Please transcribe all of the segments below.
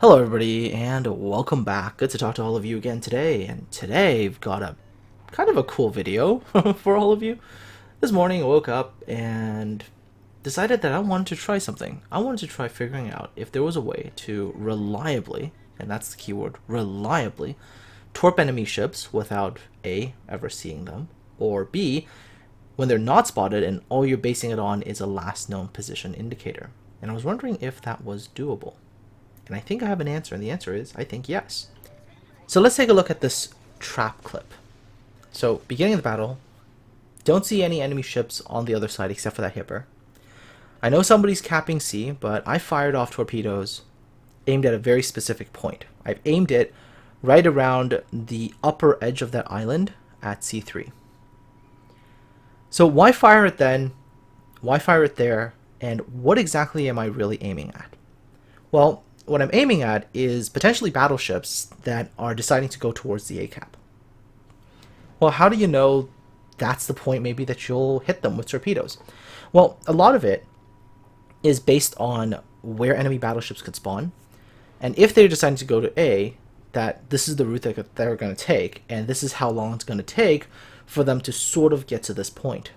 Hello everybody and welcome back. Good to talk to all of you again today. And today I've got a kind of a cool video for all of you. This morning I woke up and decided that I wanted to try something. I wanted to try figuring out if there was a way to reliably, and that's the keyword, reliably, torp enemy ships without A, ever seeing them, or B, when they're not spotted and all you're basing it on is a last known position indicator. And I was wondering if that was doable. And I think I have an answer, and the answer is, I think yes. So let's take a look at this trap clip. So, beginning of the battle, don't see any enemy ships on the other side except for that hipper. I know somebody's capping C, but I fired off torpedoes aimed at a very specific point. I've aimed it right around the upper edge of that island at C3. So why fire it then? Why fire it there? And what exactly am I really aiming at? Well, what I'm aiming at is potentially battleships that are deciding to go towards the A cap. Well, how do you know that's the point maybe that you'll hit them with torpedoes? Well, a lot of it is based on where enemy battleships could spawn, and if they're deciding to go to A, that this is the route that they're going to take, and this is how long it's going to take for them to sort of get to this point,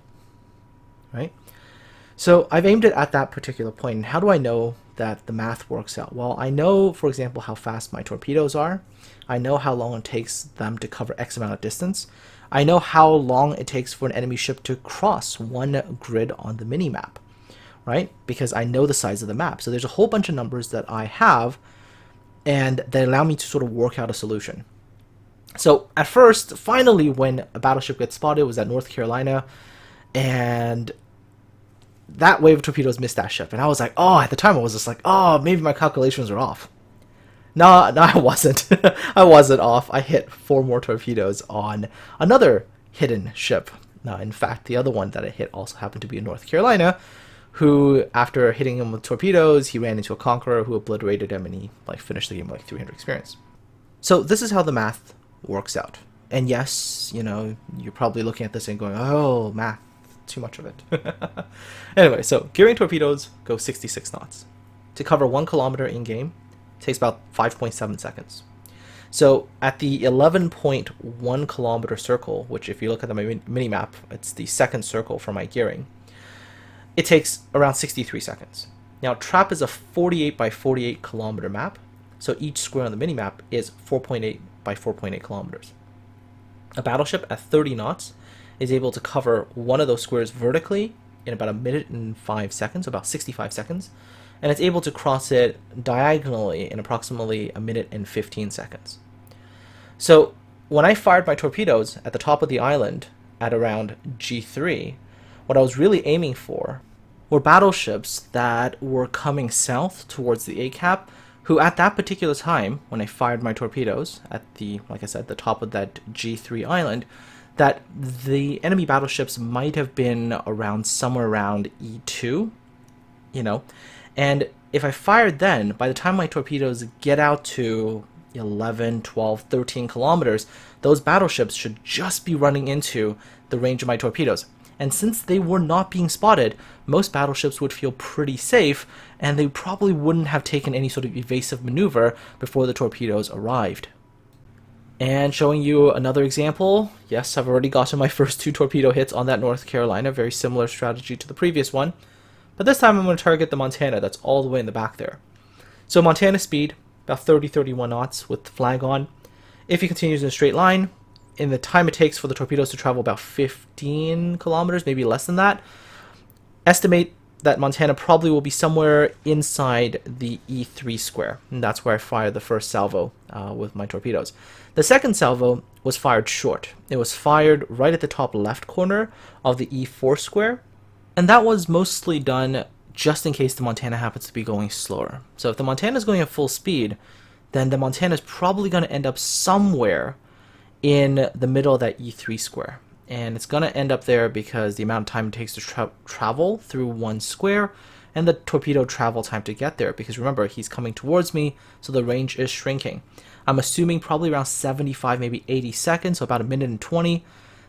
right? So I've aimed it at that particular point, and how do I know that the math works out? Well, I know, for example, how fast my torpedoes are. I know how long it takes them to cover X amount of distance. I know how long it takes for an enemy ship to cross one grid on the mini-map, right? Because I know the size of the map. So there's a whole bunch of numbers that I have, and they allow me to sort of work out a solution. So at first, finally, when a battleship gets spotted, it was at North Carolina, and that wave of torpedoes missed that ship. And I was like, oh, at the time I was just like, oh, maybe my calculations are off. No, I wasn't. I wasn't off. I hit 4 more torpedoes on another hidden ship. Now, in fact, the other one that I hit also happened to be in North Carolina, who, after hitting him with torpedoes, he ran into a Conqueror who obliterated him, and he finished the game with 300 experience. So this is how the math works out. And yes, you know, you're probably looking at this and going, oh, math. Too much of it. Anyway, so gearing torpedoes go 66 knots. To cover 1 kilometer in game, it takes about 5.7 seconds. So at the 11.1 kilometer circle, which if you look at my mini map, it's the second circle for my gearing, it takes around 63 seconds. Now, trap is a 48 by 48 kilometer map, so each square on the mini map is 4.8 by 4.8 kilometers. A battleship at 30 knots is able to cover one of those squares vertically in about 1 minute and 5 seconds, about 65 seconds, and it's able to cross it diagonally in approximately 1 minute and 15 seconds. So when I fired my torpedoes at the top of the island at around G3, what I was really aiming for were battleships that were coming south towards the A cap, who at that particular time, when I fired my torpedoes at the, like I said, the top of that G3 island, that the enemy battleships might have been around somewhere around E2, you know, and if I fired then, by the time my torpedoes get out to 11, 12, 13 kilometers, those battleships should just be running into the range of my torpedoes. And since they were not being spotted, most battleships would feel pretty safe, and they probably wouldn't have taken any sort of evasive maneuver before the torpedoes arrived. And showing you another example, yes, I've already gotten my first 2 torpedo hits on that North Carolina, very similar strategy to the previous one, but this time I'm going to target the Montana that's all the way in the back there. So Montana speed, about 30-31 knots with the flag on. If he continues in a straight line, in the time it takes for the torpedoes to travel about 15 kilometers, maybe less than that, estimate that Montana probably will be somewhere inside the E3 square, and that's where I fired the first salvo with my torpedoes. The second salvo was fired short. It was fired right at the top left corner of the E4 square, and that was mostly done just in case the Montana happens to be going slower. So if the Montana is going at full speed, then the Montana is probably going to end up somewhere in the middle of that E3 square. And it's going to end up there because the amount of time it takes to travel through one square, and the torpedo travel time to get there, because remember, he's coming towards me, so the range is shrinking. I'm assuming probably around 75, maybe 80 seconds, so about 1 minute and 20.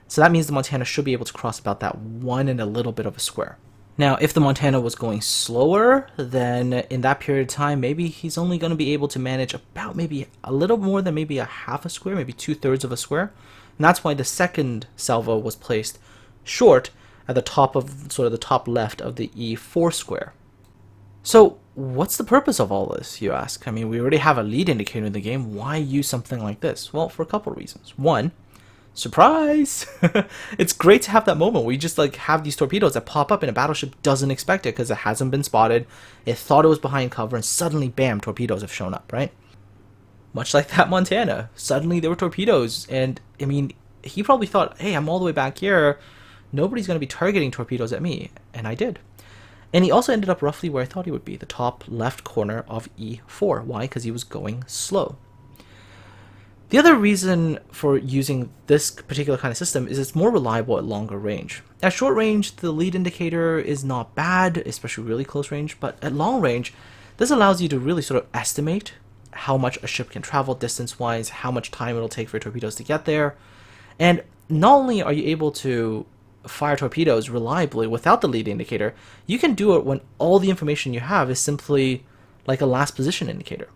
So that means the Montana should be able to cross about that 1 and a little bit of a square. Now, if the Montana was going slower, then in that period of time, maybe he's only going to be able to manage about maybe a little more than maybe a half a square, maybe 2/3 of a square. And that's why the second salvo was placed short at the top of sort of the top left of the E4 square. So what's the purpose of all this, you ask? I mean, we already have a lead indicator in the game. Why use something like this? Well, for a couple of reasons. One, surprise! It's great to have that moment where you just like have these torpedoes that pop up and a battleship doesn't expect it because it hasn't been spotted. It thought it was behind cover and suddenly, bam, torpedoes have shown up, right? Much like that Montana. Suddenly there were torpedoes, and I mean, he probably thought, hey, I'm all the way back here. Nobody's going to be targeting torpedoes at me. And I did. And he also ended up roughly where I thought he would be, the top left corner of E4. Why? Because he was going slow. The other reason for using this particular kind of system is it's more reliable at longer range. At short range, the lead indicator is not bad, especially really close range, but at long range, this allows you to really sort of estimate how much a ship can travel distance-wise, how much time it'll take for torpedoes to get there. And not only are you able to fire torpedoes reliably without the lead indicator, you can do it when all the information you have is simply like a last position indicator.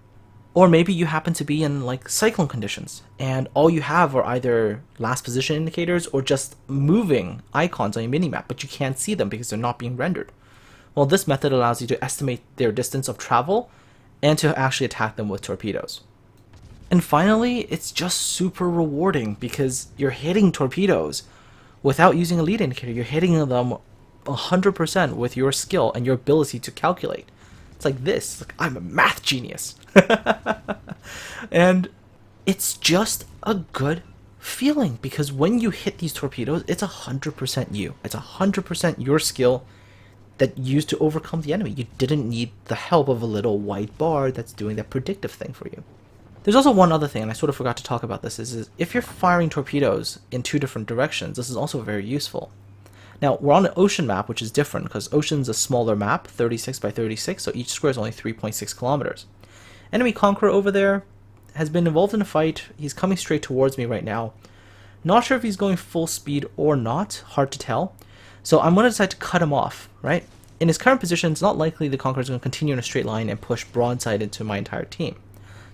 Or maybe you happen to be in like cyclone conditions and all you have are either last position indicators or just moving icons on your minimap, but you can't see them because they're not being rendered. Well, this method allows you to estimate their distance of travel and to actually attack them with torpedoes. And finally, it's just super rewarding because you're hitting torpedoes without using a lead indicator. You're hitting them 100% with your skill and your ability to calculate. It's like this. Like, I'm a math genius. And it's just a good feeling because when you hit these torpedoes, it's 100% you. It's 100% your skill that you used to overcome the enemy. You didn't need the help of a little white bar that's doing that predictive thing for you. There's also one other thing, and I sort of forgot to talk about this, is if you're firing torpedoes in two different directions, this is also very useful. Now, we're on an ocean map, which is different, because ocean's a smaller map, 36 by 36, so each square is only 3.6 kilometers. Enemy Conqueror over there has been involved in a fight. He's coming straight towards me right now. Not sure if he's going full speed or not, hard to tell. So I'm going to decide to cut him off, right? In his current position, it's not likely the Conqueror is going to continue in a straight line and push broadside into my entire team.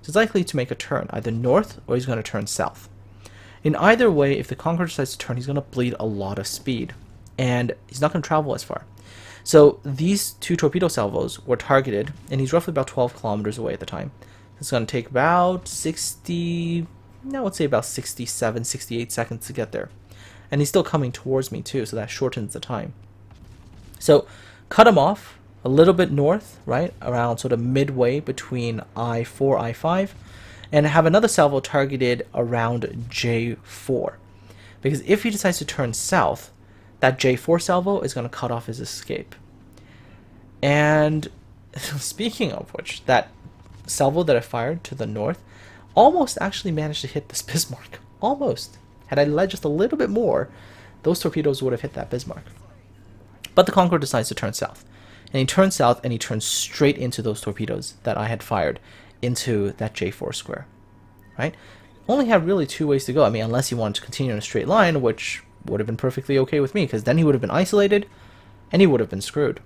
So it's likely to make a turn, either north or he's going to turn south. In either way, if the Conqueror decides to turn, he's going to bleed a lot of speed. And he's not going to travel as far. So these two torpedo salvos were targeted, and he's roughly about 12 kilometers away at the time. It's going to take about 60, no, let's say about 67, 68 seconds to get there. And he's still coming towards me too, so that shortens the time. So cut him off a little bit north, right, around sort of midway between I4, I5, and have another salvo targeted around J4. Because if he decides to turn south, that J4 salvo is going to cut off his escape. And speaking of which, that salvo that I fired to the north almost actually managed to hit this Bismarck. Almost. Had I led just a little bit more, those torpedoes would have hit that Bismarck. But the Conqueror decides to turn south. And he turns south and he turns straight into those torpedoes that I had fired into that J4 square. Right? Only had really two ways to go. I mean, unless he wanted to continue in a straight line, which would have been perfectly okay with me, because then he would have been isolated and he would have been screwed.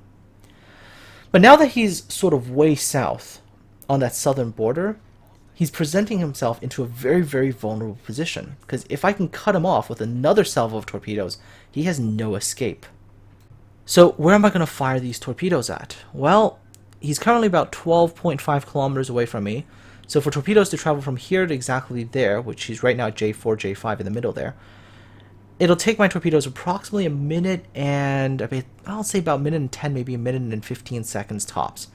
But now that he's sort of way south on that southern border, he's presenting himself into a very, very vulnerable position, because if I can cut him off with another salvo of torpedoes, he has no escape. So where am I going to fire these torpedoes at? Well, he's currently about 12.5 kilometers away from me, so for torpedoes to travel from here to exactly there, which he's right now at J4, J5 in the middle there, it'll take my torpedoes approximately a minute and, I'll say about a minute and 10, maybe a minute and 15 seconds tops.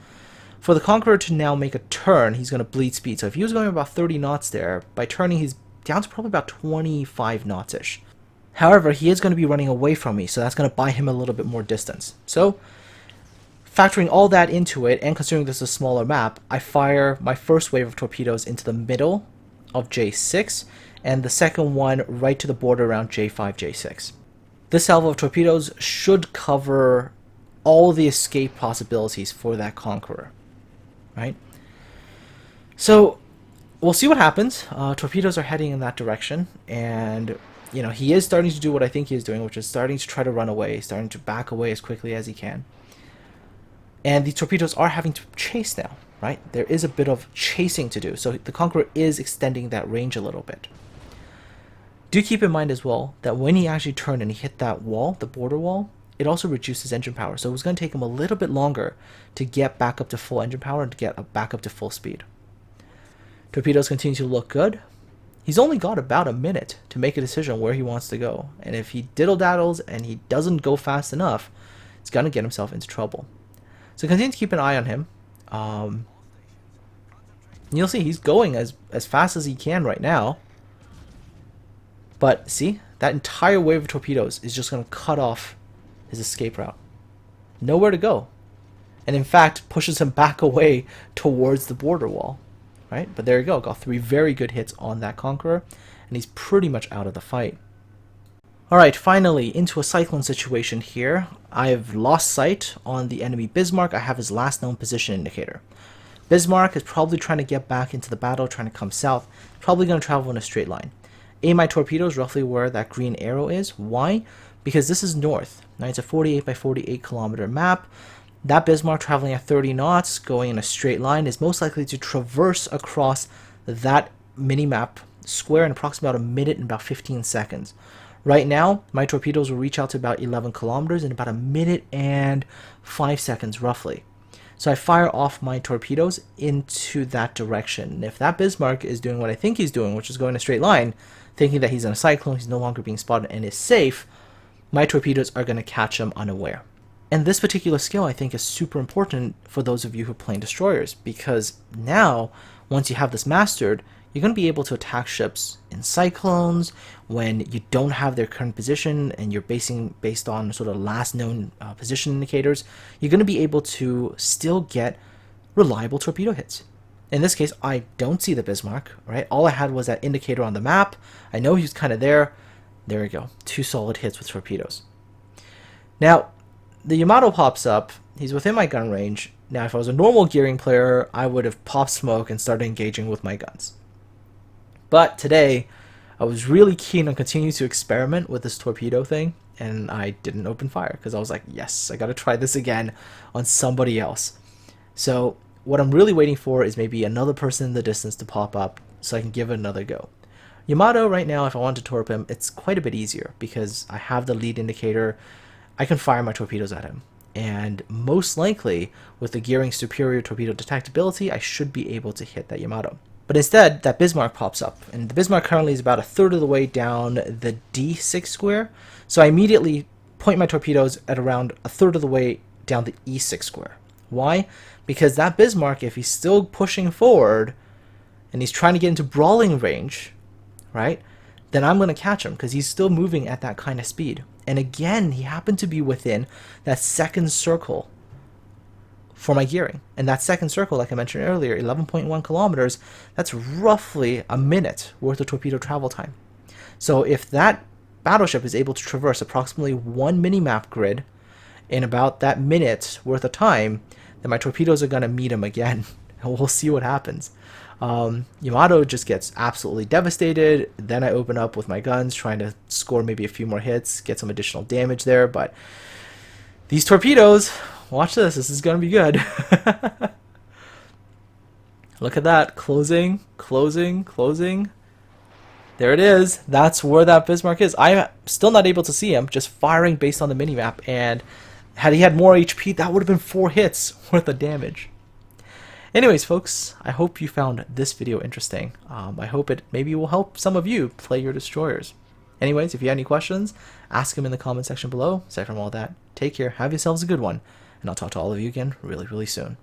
For the Conqueror to now make a turn, he's going to bleed speed. So if he was going about 30 knots there, by turning he's down to probably about 25 knots-ish. However, he is going to be running away from me, so that's going to buy him a little bit more distance. So, factoring all that into it, and considering this is a smaller map, I fire my first wave of torpedoes into the middle of J6, and the second one right to the border around J5, J6. This salvo of torpedoes should cover all the escape possibilities for that Conqueror, right? So we'll see what happens. Torpedoes are heading in that direction, and you know, he is starting to do what I think he is doing, which is starting to try to run away, starting to back away as quickly as he can. And the torpedoes are having to chase now, right? There is a bit of chasing to do. So the Conqueror is extending that range a little bit. Do keep in mind as well that when he actually turned and he hit that wall, the border wall, it also reduces engine power. So it was going to take him a little bit longer to get back up to full engine power and to get back up to full speed. Torpedoes continue to look good. He's only got about a minute to make a decision where he wants to go. And if he diddle-daddles and he doesn't go fast enough, he's going to get himself into trouble. So continue to keep an eye on him. You'll see he's going as fast as he can right now. But see, that entire wave of torpedoes is just going to cut off his escape route. Nowhere to go. And in fact, pushes him back away towards the border wall. Right? But there you go. Got 3 very good hits on that Conqueror. And he's pretty much out of the fight. Alright, finally, into a Cyclone situation here. I've lost sight on the enemy Bismarck. I have his last known position indicator. Bismarck is probably trying to get back into the battle, trying to come south. Probably going to travel in a straight line. Aim my torpedoes roughly where that green arrow is. Why? Because this is north. Right? It's a 48 by 48 kilometer map. That Bismarck traveling at 30 knots, going in a straight line, is most likely to traverse across that mini-map square in approximately about a minute and about 15 seconds. Right now, my torpedoes will reach out to about 11 kilometers in about a minute and 5 seconds roughly. So I fire off my torpedoes into that direction. And if that Bismarck is doing what I think he's doing, which is going in a straight line, thinking that he's in a cyclone, he's no longer being spotted and is safe, my torpedoes are going to catch him unaware. And this particular skill I think is super important for those of you who play destroyers, because now, once you have this mastered, you're going to be able to attack ships in cyclones when you don't have their current position and you're based on sort of last known position indicators. You're going to be able to still get reliable torpedo hits. In this case, I don't see the Bismarck, right? All I had was that indicator on the map. I know he's kind of there. There we go. 2 solid hits with torpedoes. Now, the Yamato pops up. He's within my gun range. Now, if I was a normal gearing player, I would have popped smoke and started engaging with my guns. But today, I was really keen on continuing to experiment with this torpedo thing, and I didn't open fire because I was like, yes, I got to try this again on somebody else. So what I'm really waiting for is maybe another person in the distance to pop up so I can give it another go. Yamato right now, if I want to torp him, it's quite a bit easier because I have the lead indicator. I can fire my torpedoes at him. And most likely, with the gearing superior torpedo detectability, I should be able to hit that Yamato. But instead, that Bismarck pops up. And the Bismarck currently is about 1/3 of the way down the D6 square. So I immediately point my torpedoes at around 1/3 of the way down the E6 square. Why? Because that Bismarck, if he's still pushing forward, and he's trying to get into brawling range, right, then I'm going to catch him because he's still moving at that kind of speed. And again, he happened to be within that second circle for my gearing. And that second circle, like I mentioned earlier, 11.1 kilometers, that's roughly a minute worth of torpedo travel time. So if that battleship is able to traverse approximately 1 mini-map grid in about that minute worth of time, then my torpedoes are going to meet him again. And we'll see what happens. Yamato just gets absolutely devastated. Then I open up with my guns, trying to score maybe a few more hits, get some additional damage there. But these torpedoes, watch this. This is going to be good. Look at that. Closing, closing, closing. There it is. That's where that Bismarck is. I'm still not able to see him, just firing based on the minimap. And had he had more HP, that would have been 4 hits worth of damage. Anyways, folks, I hope you found this video interesting. I hope it maybe will help some of you play your destroyers. Anyways, if you have any questions, ask them in the comment section below. Aside from all that, take care, have yourselves a good one, and I'll talk to all of you again really, really soon.